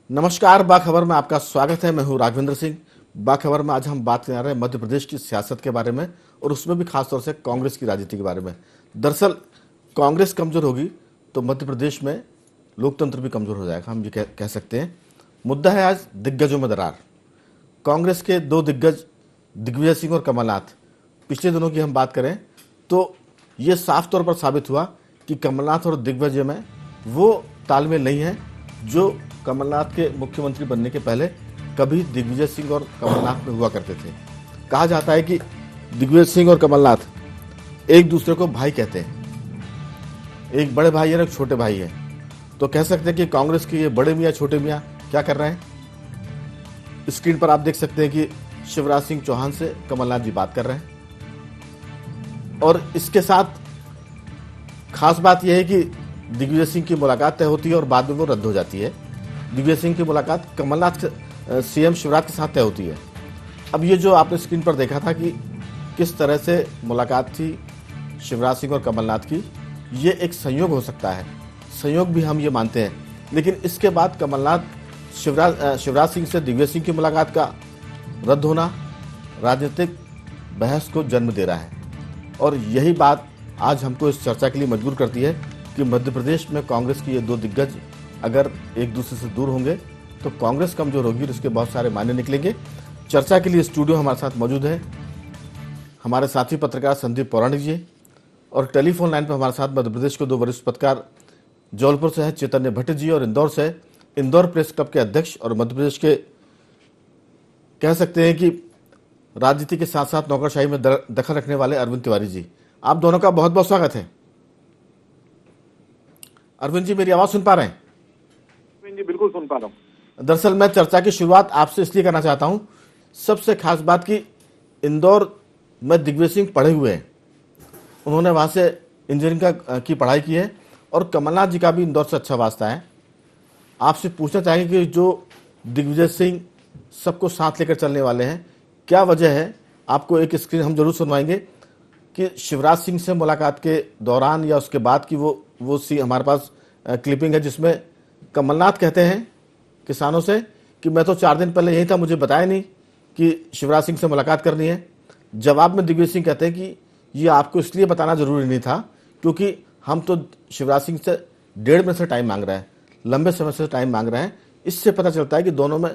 नमस्कार। बाखबर में आपका स्वागत है। मैं हूं राघवेंद्र सिंह। बाखबर में आज हम बात कर रहे हैं मध्य प्रदेश की सियासत के बारे में और उसमें भी खासतौर से कांग्रेस की राजनीति के बारे में। दरअसल कांग्रेस कमजोर होगी तो मध्य प्रदेश में लोकतंत्र भी कमजोर हो जाएगा, हम ये कह सकते हैं। मुद्दा है आज दिग्गजों में दरार। कांग्रेस के दो दिग्गज दिग्विजय सिंह और कमलनाथ, पिछले दिनों की हम बात करें तो ये साफ तौर पर साबित हुआ कि कमलनाथ और दिग्विजय में वो तालमेल नहीं है जो कमलनाथ के मुख्यमंत्री बनने के पहले कभी दिग्विजय सिंह और कमलनाथ में हुआ करते थे। कहा जाता है कि दिग्विजय सिंह और कमलनाथ एक दूसरे को भाई कहते हैं। एक बड़े भाई है और एक छोटे भाई है। तो कह सकते हैं कि कांग्रेस के ये बड़े मियाँ छोटे मियाँ क्या कर रहे हैं। स्क्रीन पर आप देख सकते हैं कि शिवराज सिंह चौहान से कमलनाथ जी बात कर रहे हैं और इसके साथ खास बात यह है कि दिग्विजय सिंह की मुलाकात तय होती है और बाद में वो रद्द हो जाती है। दिग्विजय सिंह की मुलाकात कमलनाथ सीएम शिवराज के साथ तय होती है। अब ये जो आपने स्क्रीन पर देखा था कि किस तरह से मुलाकात थी शिवराज सिंह और कमलनाथ की, ये एक संयोग हो सकता है। संयोग भी हम ये मानते हैं, लेकिन इसके बाद कमलनाथ शिवराज सिंह से दिग्विजय सिंह की मुलाकात का रद्द होना राजनीतिक बहस को जन्म दे रहा है। और यही बात आज हमको इस चर्चा के लिए मजबूर करती है कि मध्य प्रदेश में कांग्रेस की ये दो दिग्गज अगर एक दूसरे से दूर होंगे तो कांग्रेस कमजोर होगी और इसके बहुत सारे मायने निकलेंगे। चर्चा के लिए स्टूडियो हमारे साथ मौजूद है हमारे साथी पत्रकार संदीप पौराणिक जी, और टेलीफोन लाइन पर हमारे साथ मध्य प्रदेश के दो वरिष्ठ पत्रकार जौलपुर से है चैतन्य भट्ट जी और इंदौर से इंदौर प्रेस क्लब के अध्यक्ष और मध्य प्रदेश के कह सकते हैं कि राजनीति के साथ साथ नौकरशाही में दखल रखने वाले अरविंद तिवारी जी। आप दोनों का बहुत बहुत स्वागत है। अरविंद जी, मेरी आवाज सुन पा रहे हैं? जी बिल्कुल सुन पा रहा हूँ। दरअसल मैं चर्चा की शुरुआत आपसे इसलिए करना चाहता हूं, सबसे खास बात कि इंदौर में दिग्विजय सिंह पढ़े हुए हैं, उन्होंने वहां से इंजीनियरिंग की पढ़ाई की है और कमलनाथ जी का भी इंदौर से अच्छा वास्ता है। आपसे पूछना चाहेंगे कि जो दिग्विजय सिंह सबको साथ लेकर चलने वाले हैं, क्या वजह है? आपको एक स्क्रीन हम जरूर सुनवाएंगे कि शिवराज सिंह से मुलाकात के दौरान या उसके बाद की वो सी हमारे पास क्लिपिंग है जिसमें कमलनाथ कहते हैं किसानों से कि मैं तो 4 दिन पहले यही था, मुझे बताया नहीं कि शिवराज सिंह से मुलाकात करनी है। जवाब में दिग्विजय सिंह कहते हैं कि ये आपको इसलिए बताना जरूरी नहीं था क्योंकि हम तो शिवराज सिंह से 1.5 महीने से टाइम मांग रहे हैं, लंबे समय से टाइम मांग रहे हैं। इससे पता चलता है कि दोनों में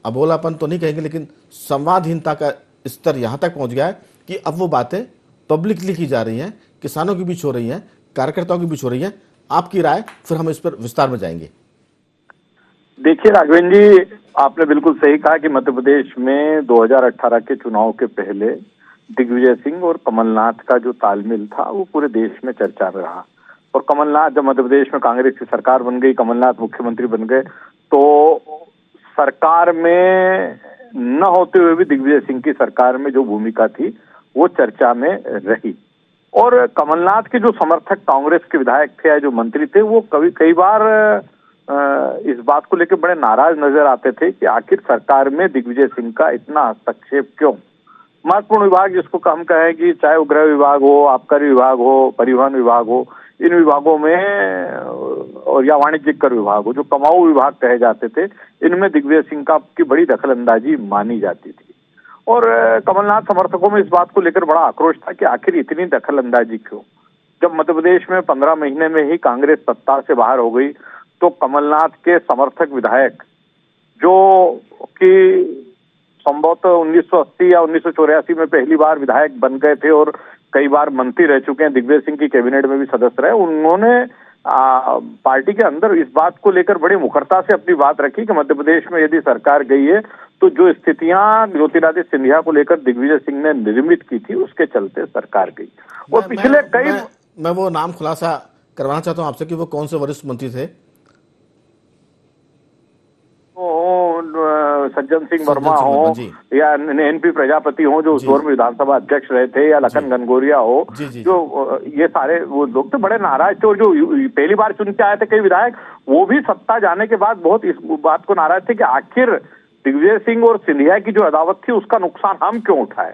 अबोलापन तो नहीं कहेंगे, लेकिन संवादहीनता का स्तर यहाँ तक पहुँच गया है कि अब वो बातें पब्लिकली की जा रही हैं, किसानों के बीच हो रही हैं, कार्यकर्ताओं के बीच हो रही हैं। आपकी राय, फिर हम इस पर विस्तार में जाएंगे। देखिए राघवेंद्र जी, आपने बिल्कुल सही कहा कि मध्य प्रदेश में 2018 के चुनाव के पहले दिग्विजय सिंह और कमलनाथ का जो तालमेल था वो पूरे देश में चर्चा में रहा। और कमलनाथ जब मध्य प्रदेश में कांग्रेस की सरकार बन गई, कमलनाथ मुख्यमंत्री बन गए, तो सरकार में न होते हुए भी दिग्विजय सिंह की सरकार में जो भूमिका थी वो चर्चा में रही। और कमलनाथ के जो समर्थक कांग्रेस के विधायक थे या जो मंत्री थे वो कई बार इस बात को लेकर बड़े नाराज नजर आते थे कि आखिर सरकार में दिग्विजय सिंह का इतना हस्तक्षेप क्यों। महत्वपूर्ण विभाग जिसको हम कहें कि चाहे वो गृह विभाग हो, आबकारी विभाग हो, परिवहन विभाग हो, इन विभागों में और या वाणिज्यिक कर विभाग हो, जो कमाऊ विभाग कहे जाते थे, इनमें दिग्विजय सिंह की बड़ी दखलंदाजी मानी जाती थी। और कमलनाथ समर्थकों में इस बात को लेकर बड़ा आक्रोश था कि आखिर इतनी दखलंदाजी क्यों। जब मध्य प्रदेश में 15 महीने में ही कांग्रेस सत्ता से बाहर हो गई तो कमलनाथ के समर्थक विधायक जो कि संभवतः 1980 या 1984 में पहली बार विधायक बन गए थे और कई बार मंत्री रह चुके हैं, दिग्विजय सिंह की कैबिनेट में भी सदस्य रहे, उन्होंने पार्टी के अंदर इस बात को लेकर बड़ी मुखरता से अपनी बात रखी कि मध्य प्रदेश में यदि सरकार गई है तो जो स्थितियां ज्योतिरादित्य सिंधिया को लेकर दिग्विजय सिंह ने निर्मित की थी उसके चलते सरकार गई। और पिछले मैं वो नाम खुलासा करवाना चाहता हूं आपसे कि वो कौन से वरिष्ठ मंत्री थे। सज्जन सिंह वर्मा हो या एनपी प्रजापति हो जो उस दौर में विधानसभा अध्यक्ष रहे थे, या लखन घनघोरिया हो, जो ये सारे वो लोग तो बड़े नाराज थे। और जो पहली बार चुन के आए थे कई विधायक, वो भी सत्ता जाने के बाद बहुत इस बात को नाराज थे कि आखिर दिग्विजय सिंह और सिंधिया की जो अदावत थी उसका नुकसान हम क्यों उठाए।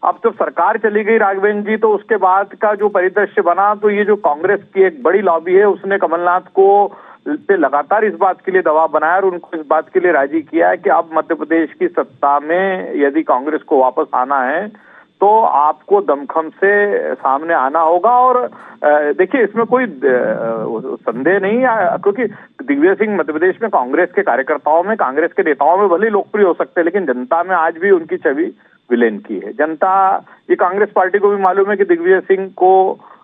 अब तो सरकार चली गई राघवेंद्र जी, तो उसके बाद का जो परिदृश्य बना, तो ये जो कांग्रेस की एक बड़ी लॉबी है उसने कमलनाथ को पे लगातार इस बात के लिए दबाव बनाया और उनको इस बात के लिए राजी किया है कि अब मध्य प्रदेश की सत्ता में यदि कांग्रेस को वापस आना है तो आपको दमखम से सामने आना होगा। और देखिए इसमें कोई संदेह नहीं है, क्योंकि दिग्विजय सिंह मध्य प्रदेश में कांग्रेस के कार्यकर्ताओं में, कांग्रेस के नेताओं में भले लोकप्रिय हो सकते हैं, लेकिन जनता में आज भी उनकी छवि विलेन की है। जनता, ये कांग्रेस पार्टी को भी मालूम है कि दिग्विजय सिंह को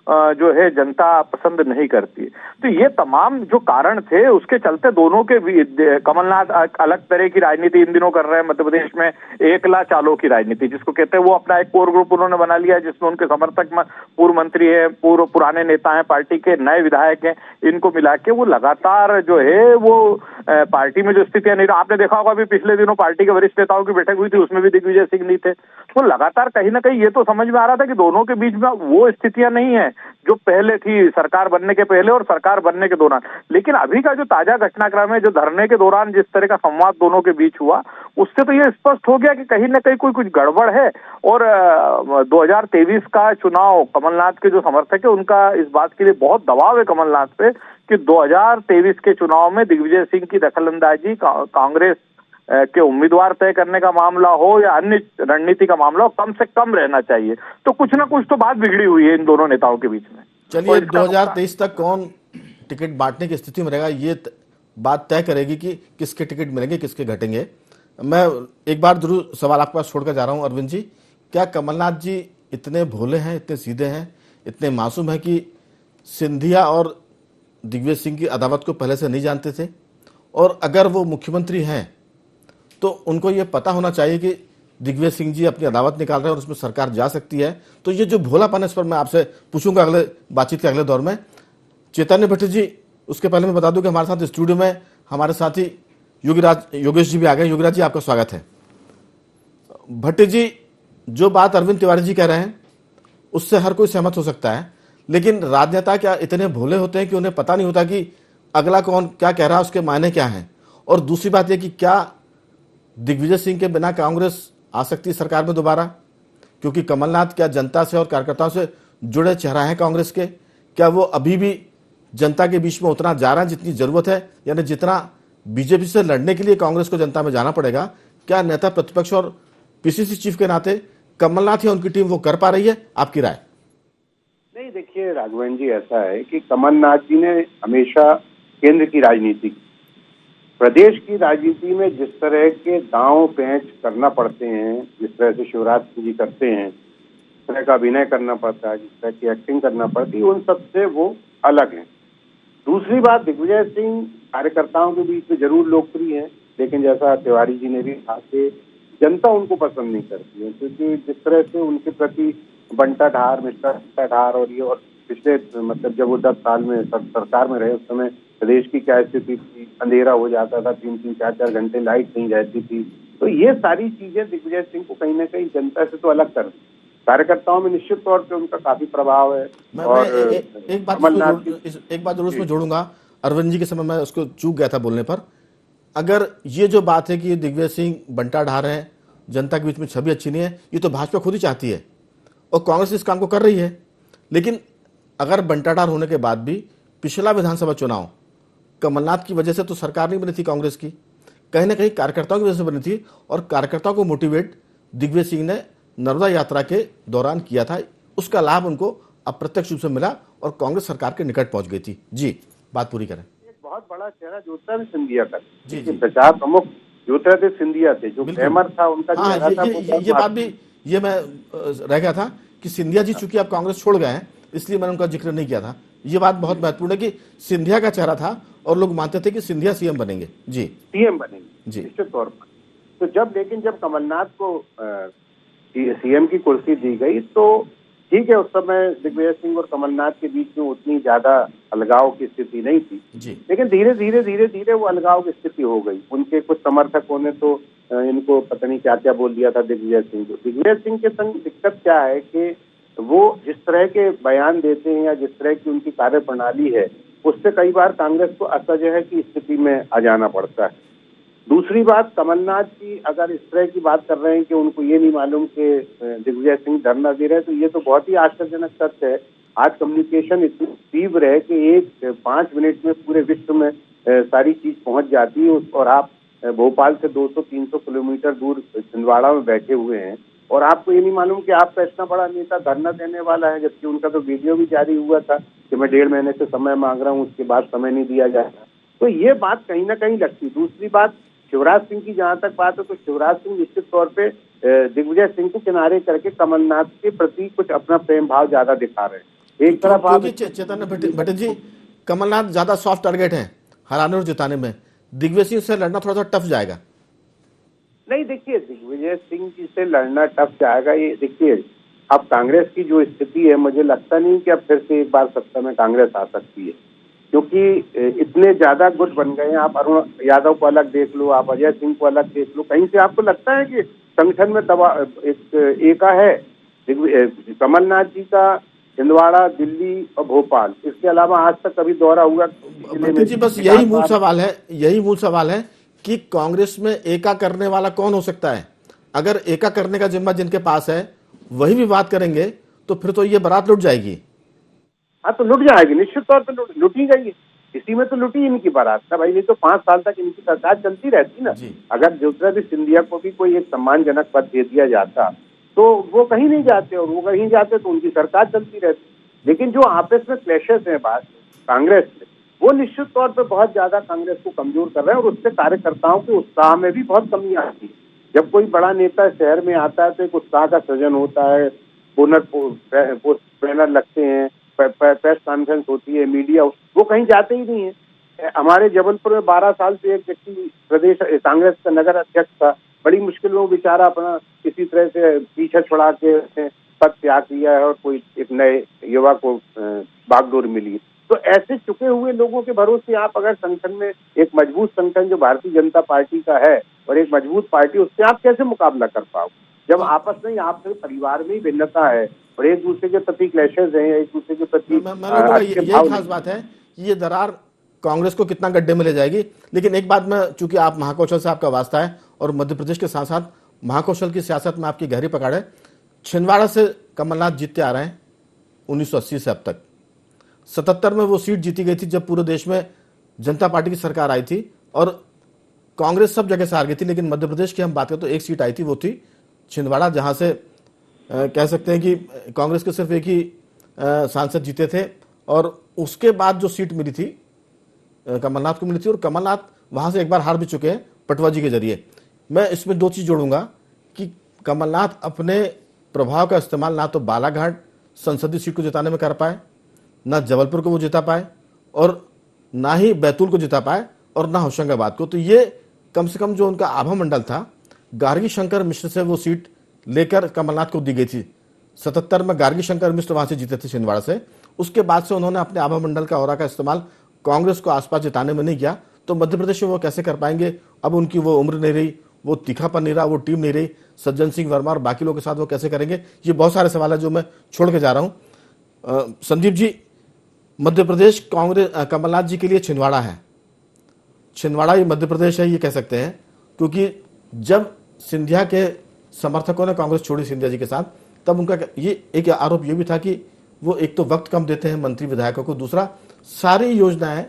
जो है जनता पसंद नहीं करती। तो ये तमाम जो कारण थे उसके चलते दोनों के कमलनाथ अलग तरह की राजनीति इन दिनों कर रहे हैं मध्य प्रदेश में, एकला चालों की राजनीति जिसको कहते हैं। वो अपना एक कोर ग्रुप उन्होंने बना लिया जिसमें उनके समर्थक पूर्व मंत्री है, पूर्व पुराने नेता हैं पार्टी के, नए विधायक हैं, इनको मिला के वो लगातार जो है वो पार्टी में जो स्थितियां नहीं, आपने देखा होगा अभी पिछले दिनों पार्टी के वरिष्ठ नेताओं की बैठक हुई थी, उसमें भी दिग्विजय सिंह नहीं थे। तो लगातार कहीं ना कहीं ये तो समझ में आ रहा था कि दोनों के बीच में वो स्थितियां नहीं है जो पहले थी सरकार बनने के पहले और सरकार बनने के दौरान। लेकिन अभी का जो ताजा घटनाक्रम है, जो धरने के दौरान जिस तरह का संवाद दोनों के बीच हुआ, उससे तो ये स्पष्ट हो गया कि कहीं ना कहीं कोई कुछ गड़बड़ है। और 2023 का चुनाव कमलनाथ के जो समर्थक है उनका इस बात के लिए बहुत दबाव है कमलनाथ पे कि 2023 के चुनाव में दिग्विजय सिंह की दखलंदाजी कांग्रेस के उम्मीदवार तय करने का मामला हो या अन्य रणनीति का मामला हो, कम से कम रहना चाहिए। तो कुछ ना कुछ तो बात बिगड़ी हुई है इन दोनों नेताओं के बीच में। चलिए 2023 तक कौन टिकट बांटने की स्थिति में रहेगा ये बात तय करेगी कि किसके टिकट मिलेंगे, किसके घटेंगे। मैं एक बार जरूर सवाल आपके पास छोड़कर जा रहा हूं अरविंद जी, क्या कमलनाथ जी इतने भोले हैं, इतने सीधे हैं, इतने मासूम हैं कि सिंधिया और दिग्विजय सिंह की अदावत को पहले से नहीं जानते थे? और अगर वो मुख्यमंत्री हैं तो उनको ये पता होना चाहिए कि दिग्विजय सिंह जी अपनी अदावत निकाल रहे हैं और उसमें सरकार जा सकती है। तो ये जो भोलापन है इस पर मैं आपसे पूछूंगा अगले बातचीत के अगले दौर में। चैतन्य भट्ट जी, उसके पहले मैं बता दूं कि हमारे साथ स्टूडियो में हमारे साथी योगेश जी भी आ गए। योगराज जी, आपका स्वागत है। भट्ट जी, जो बात अरविंद तिवारी जी कह रहे हैं उससे हर कोई सहमत हो सकता है, लेकिन राजनेता क्या इतने भोले होते हैं कि उन्हें पता नहीं होता कि अगला कौन क्या कह रहा है, उसके मायने क्या हैं? और दूसरी बात यह कि क्या दिग्विजय सिंह के बिना कांग्रेस आ सकती है सरकार में दोबारा? क्योंकि कमलनाथ क्या जनता से और कार्यकर्ताओं से जुड़े चेहरा है कांग्रेस के? क्या वो अभी भी जनता के बीच में उतना जा रहा है जितनी जरूरत है, यानी जितना बीजेपी से लड़ने के लिए कांग्रेस को जनता में जाना पड़ेगा? क्या नेता प्रतिपक्ष और पीसीसी चीफ के नाते कमलनाथ या उनकी टीम वो कर पा रही है? आपकी राय? नहीं, देखिए राघवन जी, ऐसा है कि कमलनाथ जी ने हमेशा केंद्र की राजनीति, प्रदेश की राजनीति में जिस तरह के दांव पेंच करना पड़ते हैं, जिस तरह से शिवराज सिंह जी करते हैं, जिस तरह का अभिनय करना पड़ता है, जिस तरह की एक्टिंग करना पड़ती है, उन सबसे वो अलग हैं। दूसरी बात, दिग्विजय सिंह कार्यकर्ताओं के बीच में जरूर लोकप्रिय है, लेकिन जैसा तिवारी जी ने भी कहा कि जनता उनको पसंद नहीं करती है, क्योंकि जिस तरह से उनके प्रति बंटा ढार, मिस्टर ढार और ये, और पिछले मतलब जब वो 10 साल में सरकार में रहे उस समय प्रदेश की क्या स्थिति थी, अंधेरा हो जाता था, 3-3, 4-4 घंटे लाइट नहीं रहती थी। तो ये सारी चीजें दिग्विजय सिंह को कहीं ना कहीं जनता से तो अलग कर, कार्यकर्ताओं में निश्चित तौर पे उनका काफी प्रभाव है। और एक बात जरूर उसमें जोड़ूंगा। अरविंद जी के समय मैं उसको चूक गया था बोलने पर। अगर ये जो बात है कि दिग्विजय सिंह बंटा ढा रहे हैं, जनता के बीच में छवि अच्छी नहीं है, ये तो भाजपा खुद ही चाहती है और कांग्रेस इस काम को कर रही है। लेकिन अगर बंटाढार होने के बाद भी पिछला विधानसभा चुनाव कमलनाथ की वजह से तो सरकार नहीं बनी थी कांग्रेस की, कहीं ना कहीं कार्यकर्ताओं की वजह से बनी थी। और कार्यकर्ताओं को मोटिवेट दिग्विजय सिंह ने नर्मदा यात्रा के दौरान किया था, उसका लाभ उनको अप्रत्यक्ष रूप से मिला और कांग्रेस सरकार के निकट पहुंच गई थी। जी, बात पूरी करें। एक बहुत बड़ा चेहरा ज्योतिरादित्य सिंधिया का, जी, प्रचार प्रमुख ज्योतिरादित्य सिंधिया थे, जो ग्लैमर था उनका चेहरा था। ये बात भी ये मैं रह गया था कि सिंधिया जी चूंकि आप कांग्रेस छोड़ गए हैं इसलिए मैंने उनका जिक्र नहीं किया था। ये बात बहुत महत्वपूर्ण है कि सिंधिया का चेहरा था और लोग मानते थे कि सिंधिया सीएम बनेंगे। जी, सीएम बनेंगे जी, निश्चित तौर पर। तो लेकिन जब कमलनाथ को सीएम की कुर्सी दी गई तो ठीक है, उस समय दिग्विजय सिंह और कमलनाथ के बीच में उतनी ज्यादा अलगाव की स्थिति नहीं थी जी। लेकिन धीरे धीरे वो अलगाव की स्थिति हो गई। उनके कुछ समर्थकों ने तो इनको पता नहीं क्या क्या बोल दिया था दिग्विजय सिंह को। दिग्विजय सिंह के संग दिक्कत क्या है कि वो जिस तरह के बयान देते हैं या जिस तरह की उनकी कार्य प्रणाली है, उससे कई बार कांग्रेस को असहज की स्थिति में आ जाना पड़ता है। दूसरी बात, कमलनाथ जी अगर इस तरह की बात कर रहे हैं कि उनको ये नहीं मालूम कि दिग्विजय सिंह धरना दे रहे हैं, तो ये तो बहुत ही आश्चर्यजनक तथ्य है। आज कम्युनिकेशन इतनी तीव्र है कि 5 मिनट में पूरे विश्व में सारी चीज पहुंच जाती है और आप भोपाल से 200-300 किलोमीटर दूर छिंदवाड़ा में बैठे हुए हैं और आपको ये नहीं मालूम कि आपका इतना बड़ा नेता धरना देने वाला है, जबकि उनका तो वीडियो भी जारी हुआ था कि मैं 1.5 महीने से समय मांग रहा हूँ, उसके बाद समय नहीं दिया जाएगा। तो ये बात कहीं ना कहीं लगती। दूसरी बात, शिवराज सिंह की जहां तक बात है, तो शिवराज सिंह निश्चित तौर पे दिग्विजय सिंह को किनारे करके कमलनाथ के प्रति कुछ अपना प्रेम भाव ज्यादा दिखा रहे हैं। एक तरफ आप चेतन भट्ट जी, कमलनाथ ज्यादा सॉफ्ट टारगेट है हराने और जिताने में, दिग्विजय सिंह से लड़ना थोड़ा सा टफ जाएगा। नहीं, देखिए दिग्विजय सिंह जी से लड़ना टफ जाएगा। ये देखिए, अब कांग्रेस की जो स्थिति है, मुझे लगता नहीं कि अब फिर से एक बार सत्ता में कांग्रेस आ सकती है, क्योंकि इतने ज्यादा गुट बन गए हैं। आप अरुण यादव को अलग देख लो, आप अजय सिंह को अलग देख लो, कहीं से आपको लगता है कि संगठन में एका है। कमलनाथ जी का छिंदवाड़ा, दिल्ली और भोपाल, इसके अलावा आज तक कभी दौरा हुआ जी? बस यही मूल सवाल है कि कांग्रेस में एका करने वाला कौन हो सकता है। अगर एका करने का जिम्मा जिनके पास है वही भी बात करेंगे तो फिर तो ये बारात लुट जाएगी। हाँ, तो लुट जाएगी, निश्चित तौर पर लुटी गई। इसी में तो लुटी इनकी बारात ना भाई। ये तो 5 साल तक इनकी सरकार चलती रहती ना। अगर ज्योतिरादित्य सिंधिया को भी कोई एक सम्मानजनक पद दे दिया जाता तो वो कहीं नहीं जाते, और वो कहीं जाते तो उनकी सरकार चलती रहती। लेकिन जो आपस में क्लैशेस हैं बात कांग्रेस में, वो निश्चित तौर पर बहुत ज्यादा कांग्रेस को कमजोर कर रहे हैं और उससे कार्यकर्ताओं के उत्साह में भी बहुत कमी आती है। जब कोई बड़ा नेता शहर में आता है तो एक उत्साह का सृजन होता है, बैनर लगते हैं, प्रेस कॉन्फ्रेंस होती है, मीडिया, वो कहीं जाते ही नहीं है। हमारे जबलपुर में 12 साल से एक व्यक्ति प्रदेश कांग्रेस का नगर अध्यक्ष था, बड़ी मुश्किलों में बेचारा अपना किसी तरह से पीछे छुड़ा के पद त्याग किया है और कोई एक नए युवा को बागडोर मिली। तो ऐसे चुके हुए लोगों के भरोसे आप अगर संगठन में एक मजबूत संगठन जो भारतीय जनता पार्टी का है और एक मजबूत पार्टी, उससे आप कैसे मुकाबला कर पाओ जब आपस में आपके परिवार में ही भिन्नता है और एक दूसरे के प्रति क्लैशेस हैं, एक दूसरे के प्रति यही खास बात है कि ये दरार कांग्रेस को कितना गड्ढे में ले जाएगी। लेकिन एक बात में, चूंकि आप महाकौशल से आपका वास्ता है और मध्य प्रदेश के साथ साथ महाकौशल की सियासत में आपकी गहरी पकड़ है, छिंदवाड़ा से कमलनाथ जीतते आ रहे हैं 1980 से अब तक। 77 में वो सीट जीती गई थी जब पूरे देश में जनता पार्टी की सरकार आई थी और कांग्रेस सब जगह से हार गई थी। लेकिन मध्य प्रदेश की हम बात करें तो एक सीट आई थी, वो थी छिंदवाड़ा, जहां से कह सकते हैं कि कांग्रेस के सिर्फ एक ही सांसद जीते थे और उसके बाद जो सीट मिली थी कमलनाथ को मिली थी, और कमलनाथ वहां से एक बार हार भी चुके हैं पटवा जी के जरिए। मैं इसमें 2 चीज जोड़ूंगा कि कमलनाथ अपने प्रभाव का इस्तेमाल ना तो बालाघाट संसदीय सीट को जिताने में कर पाए, ना जबलपुर को वो जिता पाए और ना ही बैतूल को जिता पाए और ना होशंगाबाद को। तो ये कम से कम जो उनका आभा मंडल था, गार्गी शंकर मिश्र से वो सीट लेकर कमलनाथ को दी गई थी। 77 में गार्गी शंकर मिश्र वहां से जीते थे छिंदवाड़ा से। उसके बाद से उन्होंने अपने आभा मंडल का औरा का इस्तेमाल कांग्रेस को आसपास जिताने में नहीं किया। तो मध्य प्रदेश में वो कैसे कर पाएंगे? अब उनकी वो उम्र नहीं रही, वो तीखापन नहीं रहा, वो टीम नहीं रही, सज्जन सिंह वर्मा और बाकी लोगों के साथ वो कैसे करेंगे? ये बहुत सारे सवाल है जो मैं छोड़ के जा रहा हूं। संदीप जी, मध्य प्रदेश कांग्रेस कमलनाथ जी के लिए छिंदवाड़ा है, छिंदवाड़ा ही मध्य प्रदेश है ये कह सकते हैं, क्योंकि जब सिंधिया के समर्थकों ने कांग्रेस छोड़ी सिंधिया जी के साथ, तब उनका ये एक आरोप ये भी था कि वो एक तो वक्त कम देते हैं मंत्री विधायकों को, दूसरा सारी योजनाएं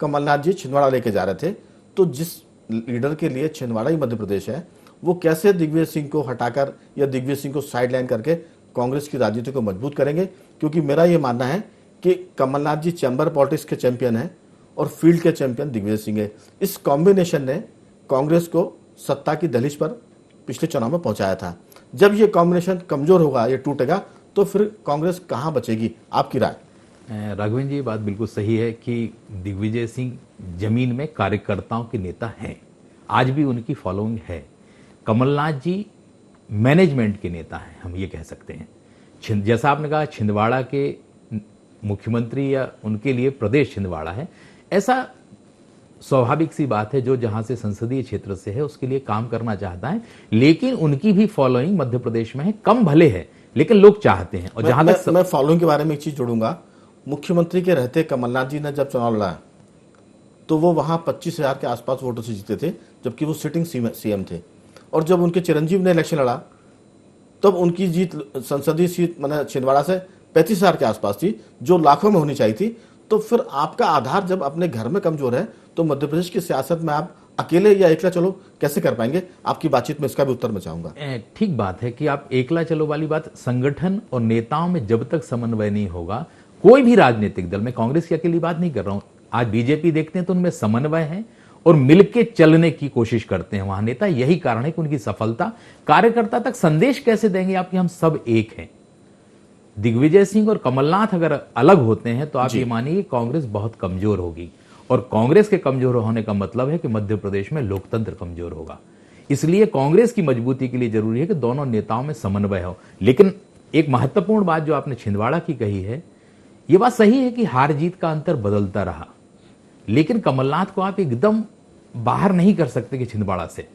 कमलनाथ जी छिंदवाड़ा लेके जा रहे थे। तो जिस लीडर के लिए छिंदवाड़ा ही मध्य प्रदेश है, वो कैसे दिग्विजय सिंह को हटाकर या दिग्विजय सिंह को साइडलाइन करके कांग्रेस की राजनीति को मजबूत करेंगे? क्योंकि मेरा ये मानना है कि कमलनाथ जी चैम्बर पॉलिटिक्स के चैंपियन हैं और फील्ड के चैंपियन दिग्विजय सिंह है। इस कॉम्बिनेशन ने कांग्रेस को सत्ता की दहलीज पर पिछले चुनाव में पहुंचाया था। जब ये कॉम्बिनेशन कमजोर होगा, ये टूटेगा, तो फिर कांग्रेस कहां बचेगी? आपकी राय? राघवेंद्र जी, ये बात बिल्कुल सही है कि दिग्विजय सिंह जमीन में कार्यकर्ताओं के नेता हैं, आज भी उनकी फॉलोइंग है। कमलनाथ जी मैनेजमेंट के नेता हैं, हम ये कह सकते हैं। जैसा आपने कहा छिंदवाड़ा के मुख्यमंत्री या उनके लिए प्रदेश छिंदवाड़ा है, ऐसा स्वाभाविक सी बात है, जो जहां से संसदीय क्षेत्र से है उसके लिए काम करना चाहता है। लेकिन उनकी भी फॉलोइंग मध्य प्रदेश में है, कम भले है लेकिन लोग चाहते हैं। और जहां तक मैं फॉलोइंग के बारे में एक चीज जोड़ूंगा, मुख्यमंत्री के रहते कमलनाथ जी ने जब चुनाव लड़ा तो वो वहां 25,000 के आसपास वोटों से जीते थे, जबकि वो सिटिंग सीएम थे। और जब उनके चिरंजीव ने इलेक्शन लड़ा तब उनकी जीत संसदीय सीट मैंने छिंदवाड़ा से 35,000 के आसपास थी, जो लाखों में होनी चाहिए थी। तो फिर आपका आधार जब अपने घर में कमजोर है तो मध्य प्रदेश की सियासत में आप अकेले या एकला चलो कैसे कर पाएंगे? आपकी बातचीत में इसका भी उत्तर मैं चाहूंगा। ठीक बात है कि आप एकला चलो वाली बात, संगठन और नेताओं में जब तक समन्वय नहीं होगा, कोई भी राजनीतिक दल, मैं कांग्रेस की अकेली बात नहीं कर रहा हूं, आज बीजेपी देखते हैं तो उनमें समन्वय है और मिलके चलने की कोशिश करते हैं वहां नेता। यही कारण है कि उनकी सफलता। कार्यकर्ता तक संदेश कैसे देंगे आप कि हम सब एक हैं? दिग्विजय सिंह और कमलनाथ अगर अलग होते हैं तो आप ये मानिए कांग्रेस बहुत कमजोर होगी, और कांग्रेस के कमजोर होने का मतलब है कि मध्य प्रदेश में लोकतंत्र कमजोर होगा। इसलिए कांग्रेस की मजबूती के लिए जरूरी है कि दोनों नेताओं में समन्वय हो। लेकिन एक महत्वपूर्ण बात जो आपने छिंदवाड़ा की कही है, यह बात सही है कि हार जीत का अंतर बदलता रहा, लेकिन कमलनाथ को आप एकदम बाहर नहीं कर सकते कि छिंदवाड़ा से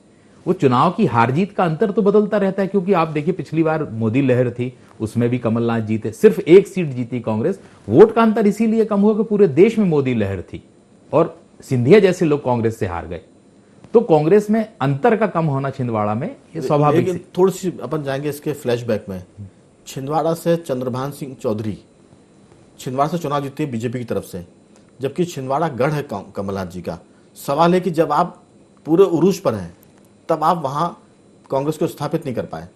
वो चुनाव की हार जीत का अंतर तो बदलता रहता है। क्योंकि आप देखिए पिछली बार मोदी लहर थी, उसमें भी कमलनाथ जीते, सिर्फ एक सीट जीती कांग्रेस। वोट का अंतर इसीलिए कम हुआ कि पूरे देश में मोदी लहर थी और सिंधिया जैसे लोग कांग्रेस से हार गए। तो कांग्रेस में अंतर का कम होना छिंदवाड़ा में ये स्वाभाविक है। थोड़ी सी अपन जाएंगे इसके फ्लैशबैक में। छिंदवाड़ा से चंद्रभान सिंह चौधरी छिंदवाड़ा से चुनाव जीतते हैं बीजेपी की तरफ से, जबकि छिंदवाड़ा गढ़ है कमलनाथ जी का। सवाल है कि जब आप पूरे उरूज पर हैं तब आप वहां कांग्रेस को स्थापित नहीं कर पाए।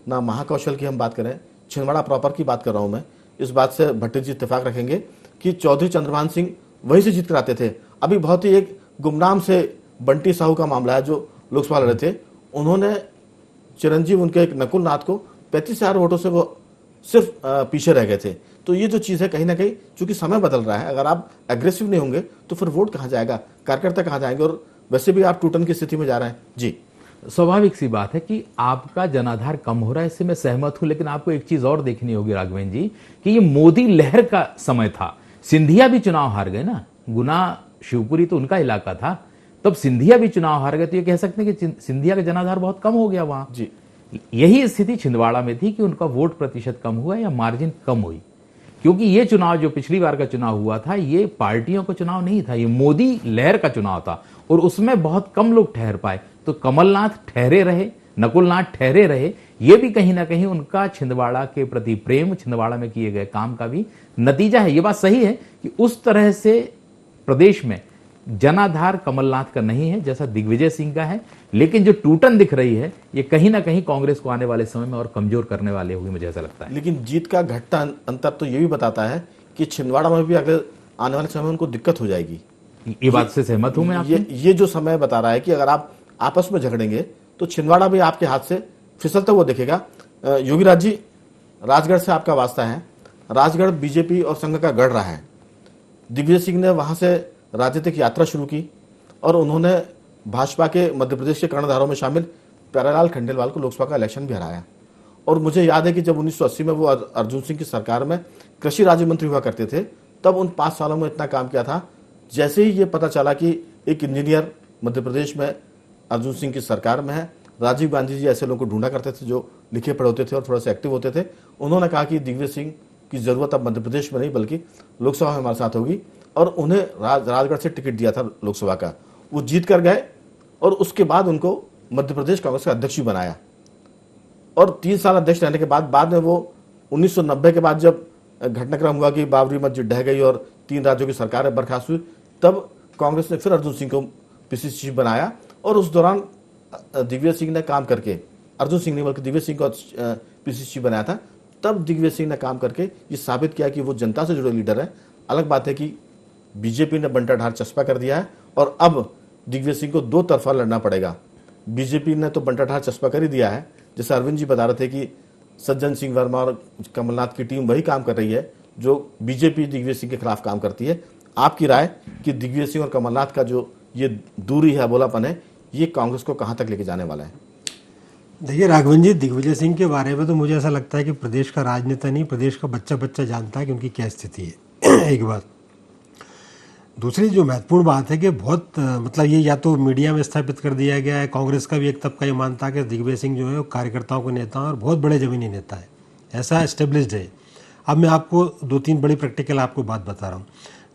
ना महाकौशल की हम बात करें, छिंदवाड़ा प्रॉपर की बात कर रहा हूं मैं, इस बात से भट्टी जी इत्तेफाक रखेंगे कि चौधरी चंद्रभान सिंह वहीं से जीत कर आते थे। अभी बहुत ही एक गुमनाम से बंटी साहू का मामला है जो लोकसभा लड़े थे, उन्होंने चिरंजीव उनके एक नकुल नाथ को 35,000 वोटों से वो सिर्फ पीछे रह गए थे। तो ये जो चीज़ है कहीं ना कहीं चूंकि समय बदल रहा है, अगर आप एग्रेसिव नहीं होंगे तो फिर वोट कहाँ जाएगा, कार्यकर्ता कहाँ जाएंगे? और वैसे भी आप टूटन की स्थिति में जा रहे हैं। जी, स्वाभाविक सी बात है कि आपका जनाधार कम हो रहा है, इससे मैं सहमत हूं। लेकिन आपको एक चीज और देखनी होगी राघवेंद्र जी कि ये मोदी लहर का समय था। सिंधिया भी चुनाव हार गए ना, गुना शिवपुरी तो उनका इलाका था, तब सिंधिया भी चुनाव हार गए। तो ये कह सकते हैं कि सिंधिया का जनाधार बहुत कम हो गया वहां। जी, यही स्थिति छिंदवाड़ा में थी कि उनका वोट प्रतिशत कम हुआ या मार्जिन कम हुई, क्योंकि ये चुनाव जो पिछली बार का चुनाव हुआ था ये पार्टियों का चुनाव नहीं था, ये मोदी लहर का चुनाव था और उसमें बहुत कम लोग ठहर पाए। तो कमलनाथ ठहरे रहे, नकुलनाथ ठहरे रहे, ये भी कहीं ना कहीं उनका छिंदवाड़ा के प्रति प्रेम, छिंदवाड़ा में किए गए काम का भी नतीजा है। ये बात सही है कि उस तरह से प्रदेश में जनाधार कमलनाथ का नहीं है जैसा दिग्विजय सिंह का है, लेकिन जो टूटन दिख रही है ये कहीं ना कहीं कांग्रेस को आने वाले समय में और कमजोर करने वाले होगी, मुझे ऐसा लगता है। लेकिन जीत का घटता अंतर तो ये भी बताता है कि छिंदवाड़ा में भी अगर आने वाले समय में उनको दिक्कत हो जाएगी। ये बात से सहमत हूं मैं आपकी। ये जो समय बता रहा है कि अगर आप आपस में झगड़ेंगे तो छिंदवाड़ा भी आपके हाथ से फिसलता हुआ दिखेगा। योगीराज जी, राजगढ़ से आपका वास्ता है, राजगढ़ बीजेपी और संघ का गढ़ रहा है। दिग्विजय सिंह ने वहां से राजनीतिक यात्रा शुरू की और उन्होंने भाजपा के मध्य प्रदेश के कर्णधारों में शामिल प्यारेलाल खंडेलवाल को लोकसभा का इलेक्शन भी हराया। और मुझे याद है कि जब 1980 में वो अर्जुन सिंह की सरकार में कृषि राज्य मंत्री हुआ करते थे, तब उन 5 सालों में इतना काम किया था। जैसे ही ये पता चला कि एक इंजीनियर मध्य प्रदेश में अर्जुन सिंह की सरकार में है, राजीव गांधी जी ऐसे लोगों को ढूंढा करते थे जो लिखे पढ़े होते थे और थोड़ा सा एक्टिव होते थे। उन्होंने कहा कि दिग्विजय सिंह की जरूरत अब मध्य प्रदेश में नहीं बल्कि लोकसभा में हमारे साथ होगी, और उन्हें राजगढ़ से टिकट दिया था लोकसभा का। वो जीत कर गए और उसके बाद उनको मध्य प्रदेश कांग्रेस का अध्यक्ष भी बनाया। और 3 साल अध्यक्ष रहने के बाद में वो 1990 के बाद जब घटनाक्रम हुआ कि बाबरी मस्जिद ढह गई और 3 राज्यों की सरकार बर्खास्त हुई, तब कांग्रेस ने फिर अर्जुन सिंह को पीसीसी चीफ बनाया। और उस दौरान दिग्विजय सिंह ने काम करके, अर्जुन सिंह ने बल्कि दिग्विजय सिंह को पीसीसी चीफ बनाया था, तब दिग्विजय सिंह ने काम करके ये साबित किया कि वो जनता से जुड़े लीडर है। अलग बात है कि बीजेपी ने बंटाढार चस्पा कर दिया है और अब दिग्विजय सिंह को 2 तरफा लड़ना पड़ेगा। बीजेपी ने तो बंटाढार चस्पा कर ही दिया है, जैसे अरविंद जी बता रहे थे कि सज्जन सिंह वर्मा और कमलनाथ की टीम वही काम कर रही है जो बीजेपी दिग्विजय सिंह के खिलाफ काम करती है। आपकी राय कि दिग्विजय सिंह और कमलनाथ का जो ये दूरी है, बोलापन है, ये कांग्रेस को कहां तक लेके जाने वाला है? देखिए राघवन जी, दिग्विजय सिंह के बारे में तो मुझे ऐसा लगता है कि प्रदेश का राजनेता नहीं, प्रदेश का बच्चा बच्चा जानता है कि उनकी क्या स्थिति है। एक बात। दूसरी जो महत्वपूर्ण बात है कि बहुत मतलब ये या तो मीडिया में स्थापित कर दिया गया है, कांग्रेस का भी एक तबका ये मानता है कि दिग्विजय सिंह जो है वो कार्यकर्ताओं के नेता और बहुत बड़े जमीनी नेता है, ऐसा एस्टेब्लिश्ड है। अब मैं आपको 2-3 बड़ी प्रैक्टिकल आपको बात बता रहा हूँ।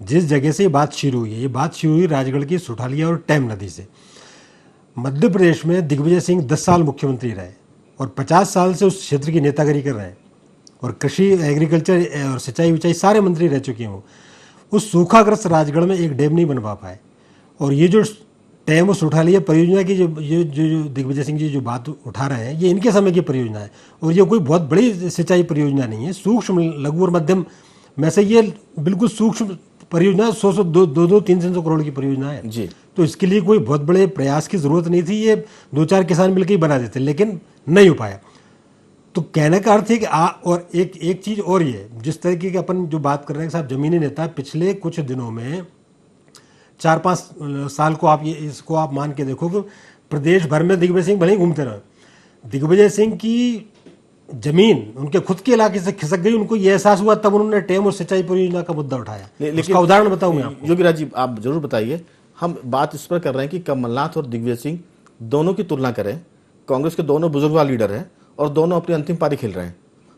जिस जगह से ये बात शुरू हुई है, ये बात शुरू हुई राजगढ़ की सुठालिया और टैम नदी से। मध्य प्रदेश में दिग्विजय सिंह 10 साल मुख्यमंत्री रहे और 50 साल से उस क्षेत्र की नेतागिरी कर रहे हैं और कृषि, एग्रीकल्चर और सिंचाई विचाई सारे मंत्री रह चुके हैं। उस सूखाग्रस्त राजगढ़ में एक डैम नहीं बनवा पाए। और ये जो टैमस उठा लिया परियोजना की, जो दिग्विजय सिंह जी जो बात उठा रहे हैं, ये इनके समय की परियोजना है और ये कोई बहुत बड़ी सिंचाई परियोजना नहीं है। सूक्ष्म, लघु और मध्यम में से ये बिल्कुल सूक्ष्म परियोजना 100 दो 300 करोड़ की परियोजना है जी। तो इसके लिए कोई बहुत बड़े प्रयास की जरूरत नहीं थी, ये 2-4 किसान मिलकर ही बना देते, लेकिन नहीं हो पाया। तो कहने का अर्थ है कि और एक चीज और ये, जिस तरीके के अपन जो बात कर रहे हैं साहब, जमीनी नेता पिछले कुछ दिनों में 4-5 साल को इसको आप मान के देखो कि प्रदेश भर में दिग्विजय सिंह भले ही घूमते रहे, दिग्विजय सिंह की जमीन उनके खुद के इलाके से खिसक गई। उनको ये एहसास हुआ तब उन्होंने टेम और सिंचाई परियोजना का मुद्दा उठाया। उसका उदाहरण बताऊं मैं आपको। योगीराज जी आप जरूर बताइए। हम बात इस पर कर रहे हैं कि कमलनाथ और दिग्विजय सिंह दोनों की तुलना करें। कांग्रेस के दोनों बुजुर्गवार लीडर हैं और दोनों अपनी अंतिम पारी खेल रहे हैं।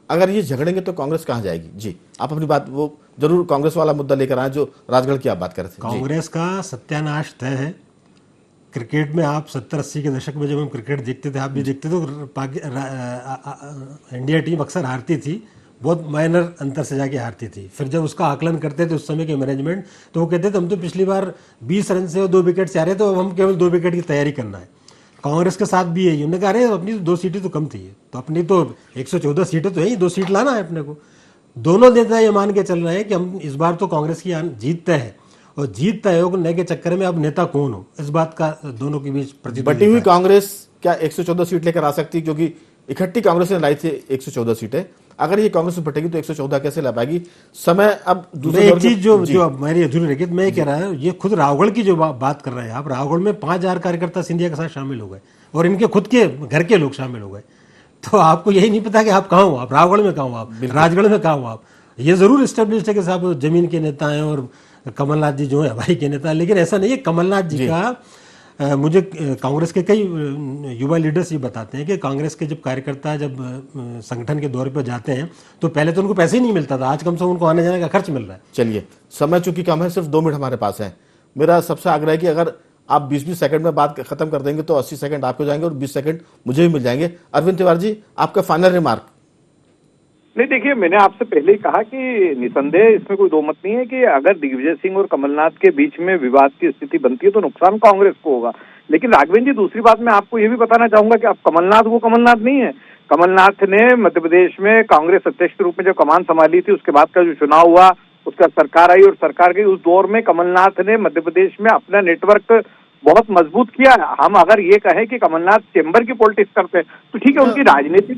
अगर ये झगड़ेंगे तो कांग्रेस कहां जाएगी? जी आप अपनी बात वो जरूर कांग्रेस वाला मुद्दा लेकर आए जो राजगढ़ की आप बात कर रहे थे। कांग्रेस का सत्यानाश तय है। क्रिकेट में आप 70-80 के दशक में जब हम क्रिकेट देखते थे, आप भी देखते थे, इंडिया टीम अक्सर हारती थी, बहुत माइनर अंतर से जाके हारती थी। फिर जब उसका आकलन करते थे उस समय के मैनेजमेंट, तो वो कहते थे हम तो पिछली बार 20 रन से 2 विकेट से हारे, तो अब हम केवल 2 विकेट की तैयारी करना है। कांग्रेस के साथ भी है। उन्होंने कहा अरे अपनी 2 सीटें तो कम थी, तो अपनी तो 114 सीटें तो है, 2 सीट लाना है अपने को। दोनों नेता ये मान के चल रहे हैं कि हम इस बार तो कांग्रेस की जीत तय है, और जीत तय होने के चक्कर में अब नेता कौन हो, इस बात का दोनों के बीच प्रतिद्वंदी। बटी हुई कांग्रेस क्या 114 सीट लेकर आ सकती? क्योंकि इकट्ठी कांग्रेस ने लाई थी 114 सीटें। अगर ये कांग्रेस में बटेगी तो 114 कैसे ला पाएगी? समय अब दूसरी एक चीज जो मेरी अधूरी रही, मैं कह रहा हूँ, ये खुद रावगढ़ की जो बात कर रहे हैं आप, रावगढ़ में 5000 कार्यकर्ता सिंधिया के साथ शामिल हो गए और इनके खुद के घर के लोग शामिल हो गए। तो आपको यही नहीं पता कि आप कहाँ हो, आप रावगढ़ में कहाँ हो, आप राजगढ़ में कहाँ हो। आप ये जरूर इस्टेब्लिश है कि साहब जमीन के नेता हैं और कमलनाथ जी जो है हवाई के नेता, लेकिन ऐसा नहीं है। कमलनाथ जी का मुझे कांग्रेस के कई युवा लीडर्स ये बताते हैं कि कांग्रेस के जब कार्यकर्ता जब संगठन के दौरे पर जाते हैं तो पहले तो उनको पैसे ही नहीं मिलता था, आज कम से कम उनको आने जाने का खर्च मिल रहा है। चलिए समय चूंकि कम है, सिर्फ 2 मिनट हमारे पास है। मेरा सबसे आग्रह है कि अगर आप 20-20 सेकंड में बात खत्म कर देंगे तो 80 सेकंड आपको जाएंगे और 20 सेकंड मुझे भी मिल जाएंगे। अरविंद तिवारी जी आपका फाइनल रिमार्क। नहीं देखिए, मैंने आपसे पहले ही कहा कि निसंदेह इसमें कोई दो मत नहीं है कि अगर दिग्विजय सिंह और कमलनाथ के बीच में विवाद की स्थिति बनती है तो नुकसान कांग्रेस को होगा। लेकिन राघवेंद्र जी, दूसरी बात मैं आपको ये भी बताना चाहूंगा कि अब कमलनाथ वो कमलनाथ नहीं है। कमलनाथ ने मध्य प्रदेश में कांग्रेस अध्यक्ष के रूप में जब कमान संभाली थी, उसके बाद का जो चुनाव हुआ, उसका सरकार आई और सरकार गई, उस दौर में कमलनाथ ने मध्य प्रदेश में अपना नेटवर्क बहुत मजबूत किया। हम अगर ये कहें कि कमलनाथ चेंबर की पॉलिटिक्स करते हैं तो ठीक है, उनकी राजनीति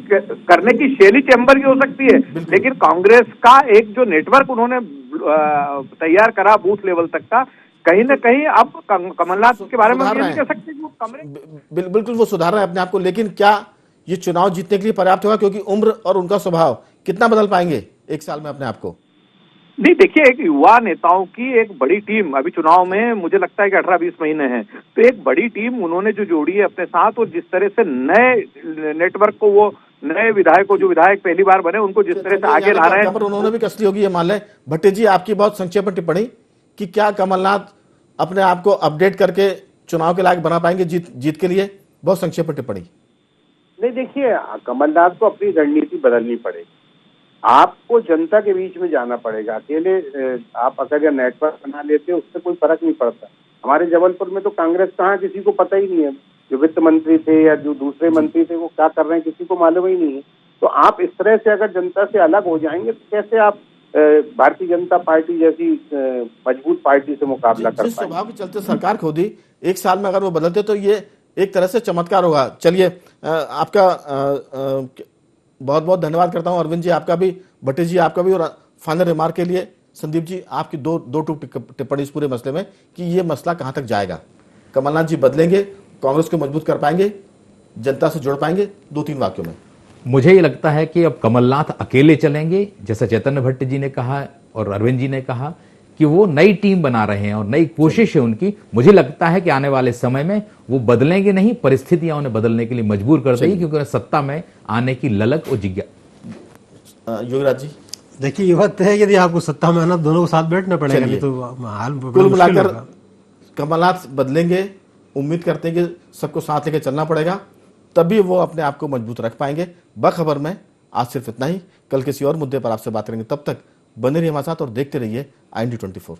करने की शैली चेंबर की हो सकती है, लेकिन कांग्रेस का एक जो नेटवर्क उन्होंने तैयार करा बूथ लेवल तक का, कहीं ना कहीं अब कमलनाथ के बारे में नहीं कह सकते कि वो कमरे बिल्कुल वो सुधार रहे हैं अपने आप को। लेकिन क्या ये चुनाव जीतने के लिए पर्याप्त होगा? क्योंकि उम्र और उनका स्वभाव कितना बदल पाएंगे 1 साल में अपने आप को? नहीं देखिए, एक युवा नेताओं की एक बड़ी टीम अभी चुनाव में मुझे लगता है कि 18-20 महीने हैं, तो एक बड़ी टीम उन्होंने जो जोड़ी है अपने साथ, और जिस तरह से नए नेटवर्क को, वो नए विधायक जो विधायक पहली बार बने उनको जिस तरह से आगे ला रहे हैं, उन्होंने भी कसली होगी ये मान लें। भट्टी जी आपकी बहुत संक्षेप में टिप्पणी कि क्या कमलनाथ अपने आप को अपडेट करके चुनाव के लायक बना पाएंगे जीत के लिए? बहुत संक्षेप में टिप्पणी। नहीं देखिए, कमलनाथ को अपनी रणनीति बदलनी पड़ेगी, आपको जनता के बीच में जाना पड़ेगा। अकेले आप अगर नेटवर्क बना लेते हो उससे कोई फर्क नहीं पड़ता। हमारे जबलपुर में तो कांग्रेस कहाँ, किसी को पता ही नहीं है। जो वित्त मंत्री थे या जो दूसरे मंत्री थे वो क्या कर रहे हैं किसी को मालूम ही नहीं है। तो आप इस तरह से अगर जनता से अलग हो जाएंगे तो कैसे आप भारतीय जनता पार्टी जैसी मजबूत पार्टी से मुकाबला कर पाएंगे? स्वभाव के चलते सरकार खो दी, 1 साल में अगर वो बदलते तो ये एक तरह से चमत्कार होगा। चलिए आपका बहुत बहुत धन्यवाद करता हूं अरविंद जी, आपका भी, भट्टी जी आपका भी, और फाइनल रिमार्क के लिए संदीप जी आपकी दो टिप्पणी इस पूरे मसले में कि ये मसला कहां तक जाएगा। कमलनाथ जी बदलेंगे, कांग्रेस को मजबूत कर पाएंगे, जनता से जुड़ पाएंगे? 2-3 वाक्यों में। मुझे ये लगता है कि अब कमलनाथ अकेले चलेंगे, जैसा चैतन्य भट्ट जी ने कहा और अरविंद जी ने कहा कि वो नई टीम बना रहे हैं और नई कोशिश है उनकी। मुझे लगता है कि आने वाले समय में वो बदलेंगे नहीं, परिस्थितियां उन्हें बदलने के लिए मजबूर कर देगी, क्योंकि सत्ता में आने की ललक और जिज्ञासा। योगराज जी देखिए, ये बात है यदि आपको सत्ता में आना दोनों को साथ बैठना पड़ेगा, नहीं तो हाल कुल मिलाकर कमलनाथ बदलेंगे, उम्मीद करते हैं कि सबको साथ लेकर चलना पड़ेगा, तभी वो अपने आप को मजबूत रख पाएंगे। बखबर में आज सिर्फ इतना ही, कल किसी और मुद्दे पर आपसे बात करेंगे। तब तक बने रहिए हमारे साथ और देखते रहिए IND24।